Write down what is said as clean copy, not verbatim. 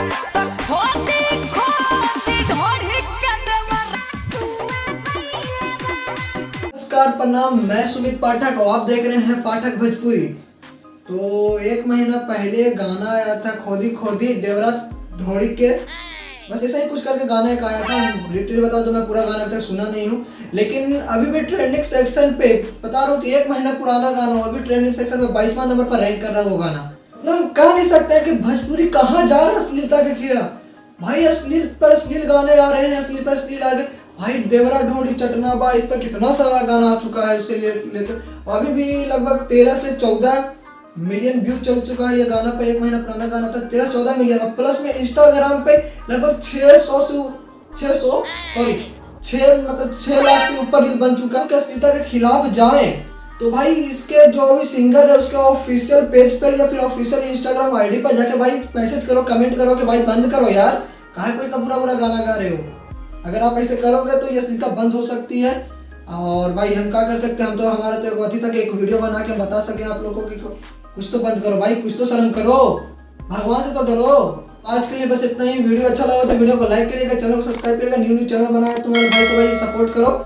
नमस्कार प्रणाम, मैं सुमित पाठक और आप देख रहे हैं पाठक भोजपुरी। तो एक महीना पहले गाना आया था खोदी खोदी देवरा ढोड़ी के, बस ऐसा ही कुछ करके गाना एक आया था। लिटरली बताओ तो मैं पूरा गाना अभी तक सुना नहीं हूँ, लेकिन अभी भी ट्रेंडिंग सेक्शन पे बता रहा हूँ कि एक महीना पुराना गाना हो, अभी ट्रेंडिंग सेक्शन में 22वां नंबर पर रैंक कर रहा है वो गाना। मतलब हम कह नहीं सकते कि भोजपुरी कहाँ जा रहा है अश्लीलता के कीड़ा। भाई अश्लील पर अश्लील गाने आ रहे हैं, अश्लील पर अश्लील आ गए। भाई देवरा ढोड़ी चटना बा, इस पर कितना सारा गाना आ चुका है उससे लेकर अभी भी लगभग 13 से 14 मिलियन व्यू चल चुका है ये गाना पे। एक महीना पुराना गाना था, 13-14 मिलियन। और प्लस में इंस्टाग्राम पे लगभग 6 लाख से ऊपर रील बन चुका है। अश्लीलता के खिलाफ जाए तो भाई इसके जो भी सिंगर है उसके ऑफिशियल पेज पर या फिर ऑफिशियल इंस्टाग्राम आईडी पर जाके भाई मैसेज करो, कमेंट करो कि भाई बंद करो यार, काहे कोई इतना बुरा बुरा गाना गा रहे हो। अगर आप ऐसे करोगे तो ये अश्लीलता बंद हो सकती है। और भाई हम क्या कर सकते हैं, हम तो हमारे तो एक तक एक वीडियो बना के बता सके आप लोगों को कि कुछ तो बंद करो भाई, कुछ तो शर्म करो, भगवान से तो डरो। आज के लिए बस इतना ही। वीडियो अच्छा लगा तो वीडियो को लाइक करिएगा, चैनल को सब्सक्राइब करिएगा। न्यू चैनल बनाया तुम्हारे भाई तो भाई सपोर्ट करो।